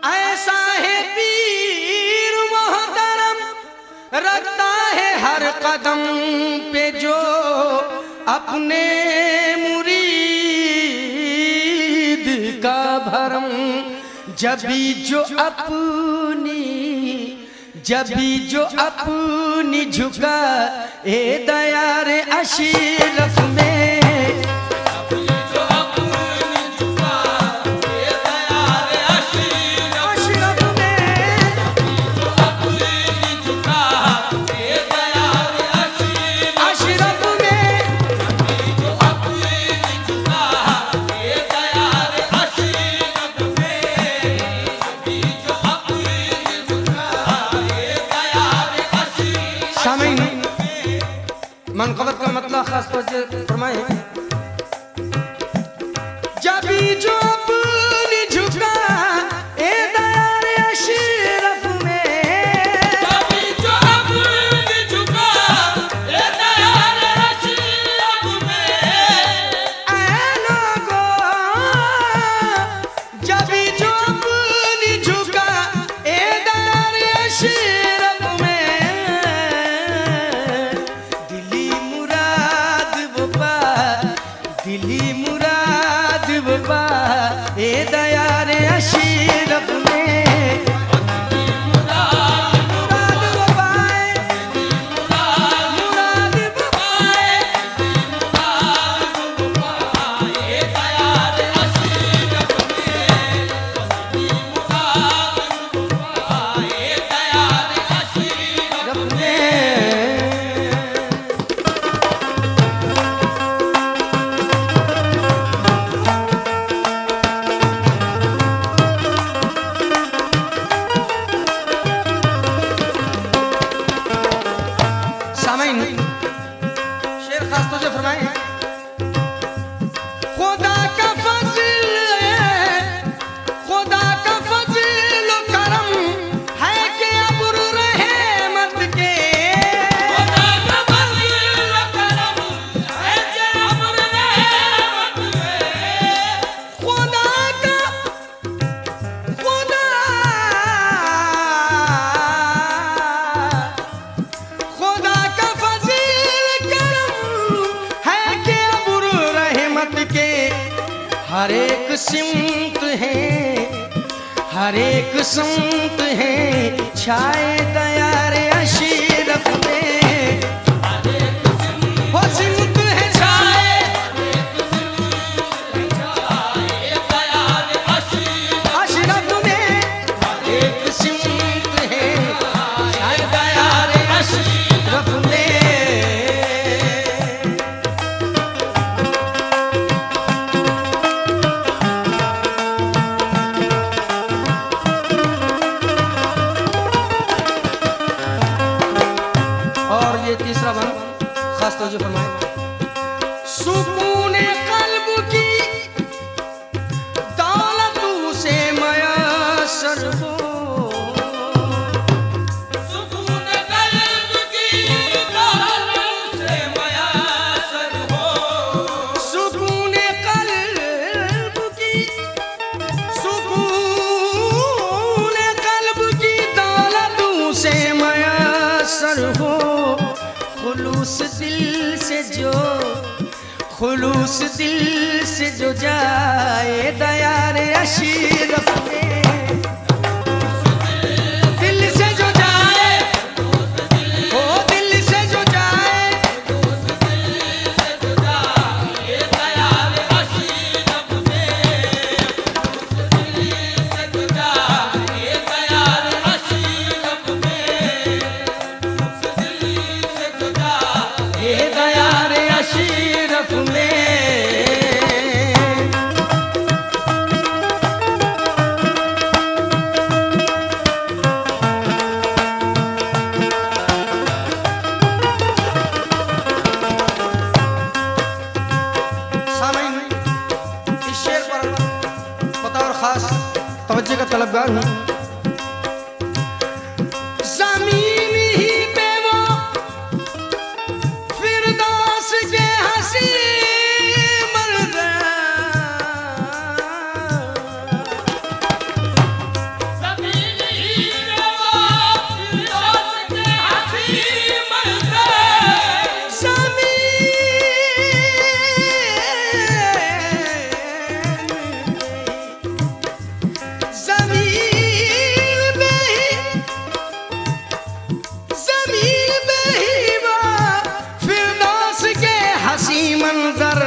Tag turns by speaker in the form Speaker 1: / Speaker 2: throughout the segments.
Speaker 1: ऐसा है पीर मोहतरम, रखता है हर कदम पे जो अपने मुरीद का भरम। जभी जो अपनी झुका ए दयार अशरफ में, मनक़बत का मतलब खास तौर से फरमाए। जभी जो अपनी झुका ए दयार अशरफ में,
Speaker 2: जभी जो अपनी झुका ए दयार अशरफ में,
Speaker 1: ऐ लोगों जभी जो अपनी झुका ए दयार अशरफ में, दिली मुराद बा ए दयार अशरफ में, शेर खास तौर से फरमाए। खुदा का फज़ल करम है कि अब्र रहमत के,
Speaker 2: खुदा का फज़ल करम है कि अब्र रहमत के,
Speaker 1: खुदा का हर एक सिमत है छाए दयार अशरफ में, वो सिमत है छाए अशरफ में, एक सिमत है छाए दयार अशरफ में। तीसरा बंद खास तौर से फरमाए। सुकून कल्ब की दौलत से मयसर हो,
Speaker 2: सुकून कल्ब की दौलत से मयसर हो,
Speaker 1: सुकून कल्ब की दौलत से मयसर हो। खुलूस खुलूस दिल से जो जाए दया रे अशरफ में, दिल से जो जाए, ओ दिल से जो जाए, ये दया रे अशरफ में। सामईन, इस शेर पर बतौर खास तवज्जो का तलबगार हूँ। ज़मीन ही पे वो फिरदौस के हंसी मंज़र,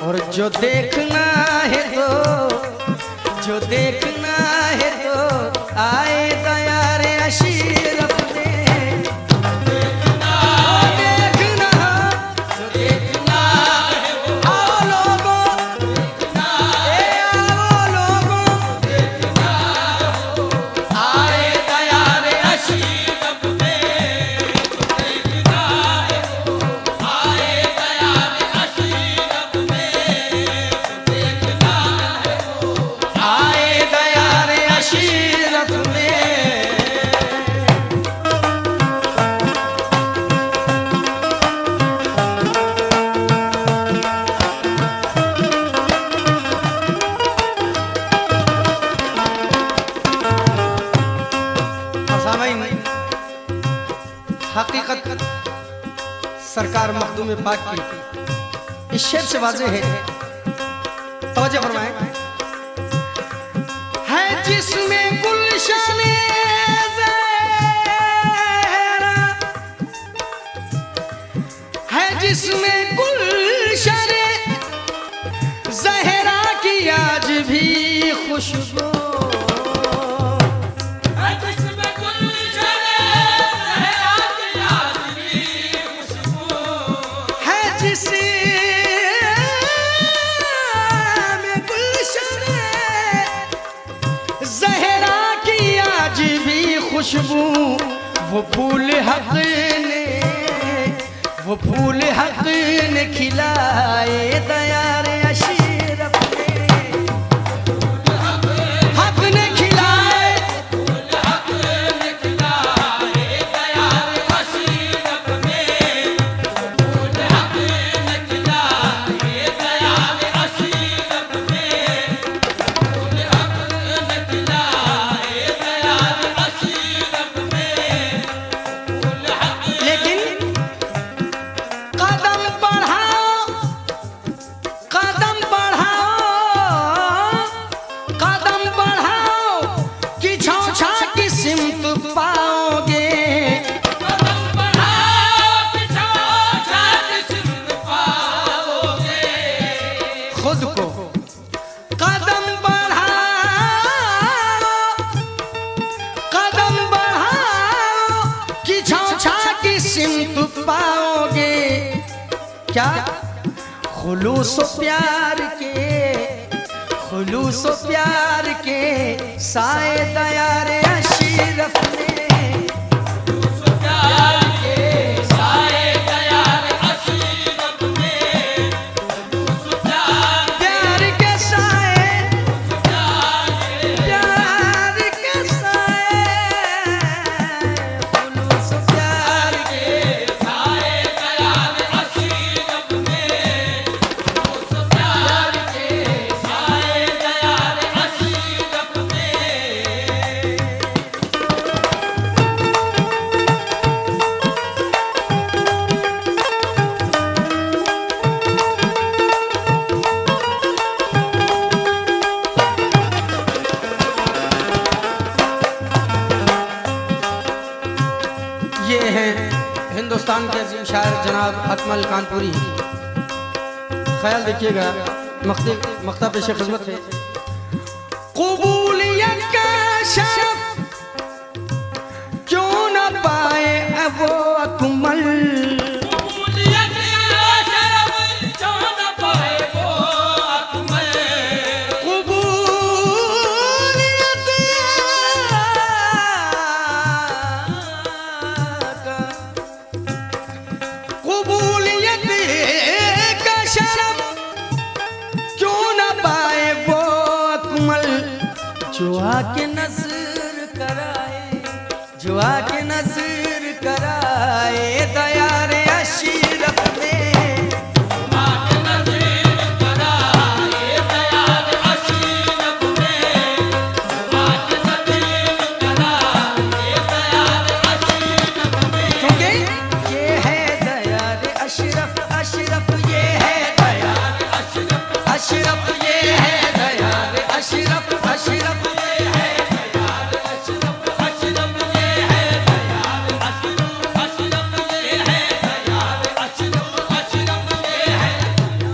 Speaker 1: और जो देखना है तो, जो देखना है तो आए दया रे अशरफ में। देखना, जो देखना है वो, आओ लोगों, आओ लोगों, आए दया रे अशरफ में। आए दया रे अशरफ में। और सामईन, हकीकत सरकार मखदूम पाक की इस शेर से वाज़ेह है, तवज्जो फरमाएं। है जिसमें गुलशन ज़हरा, है जिसमें गुलशन ज़हरा की आज भी खुशबू, है जिसमें गुलशन ज़हरा की आज भी खुशबू, वो फूल हक ने, वो फूल हक ने खिलाए दया रे अशरफ में। हक ने खिलाए, लेकिन कदम बढ़ाओ, कदम बढ़ाओ, कदम बढ़ाओ कि छौछा की सिमत पाओगे। खुद को कदम बढ़ाओ, कदम बढ़ाओ कि छौछा की सिमत पाओगे। क्या खुलूस प्यार के, खुलूस प्यार के साए दया रे अशरफ में। प्यार के साए, प्यार के साए, खुलूस प्यार के, हिंदुस्तान के अजीम शायर जनाब अकमल कानपुरी, ख्याल देखिएगा, मख्ता पेश खिदमत है। कबूलियत का शरफ क्यों न पाए वो अकमल,
Speaker 2: कबूलियत का शरफ क्यों न पाए वो अकमल,
Speaker 1: कबूलियत का शरफ क्यों न पाए वो अकमल, जो आके नज़र कराए, जो आके नज़र कराए दयार अशरफ में,
Speaker 2: आके नज़र कराए दयार अशरफ में, आके नज़र कराए दयार अशरफ में,
Speaker 1: क्योंकि ये है दयार अशरफ, अशरफ ये है दयार
Speaker 2: अशरफ
Speaker 1: अशरफ, ये है दयार अशरफ, अशरफ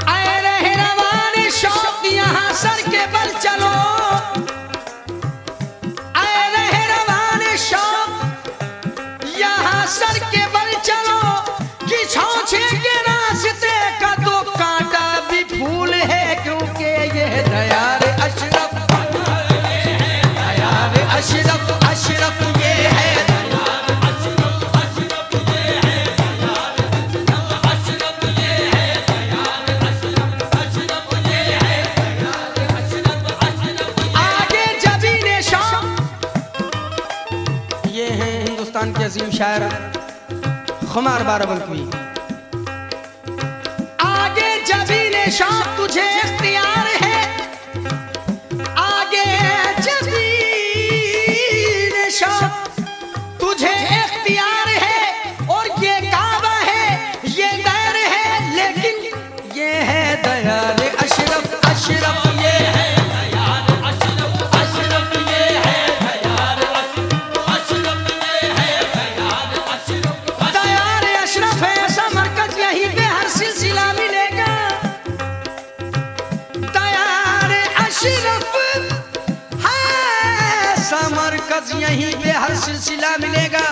Speaker 1: आए रहे रवाने शौक यहाँ सर के बल चलो, आए रहे रवाने शौक यहाँ सर के बल चलो, कि छौछे के रास्ते का तो कांटा भी फूल है, क्योंकि ये दयार अशरफ, दयार अशरफ, अशरफ ये है आगे जबीने शौक। ये हैं हिंदुस्तान के अजीम शायर खुमार बाराबंकी। आगे जबीने शौक तुझे इख्तियार है, आगे जबीने शौक तुझे इख्तियार है, और ये काबा है, ये दैर है, लेकिन ये है दयार अशरफ, अशरफ ये है दयार अशरफ है। ऐसा मरकज यहीं पे हर सिलसिला मिलेगा, दयार अशरफ है, ऐसा मरकज यहीं पे हर सिलसिला मिलेगा।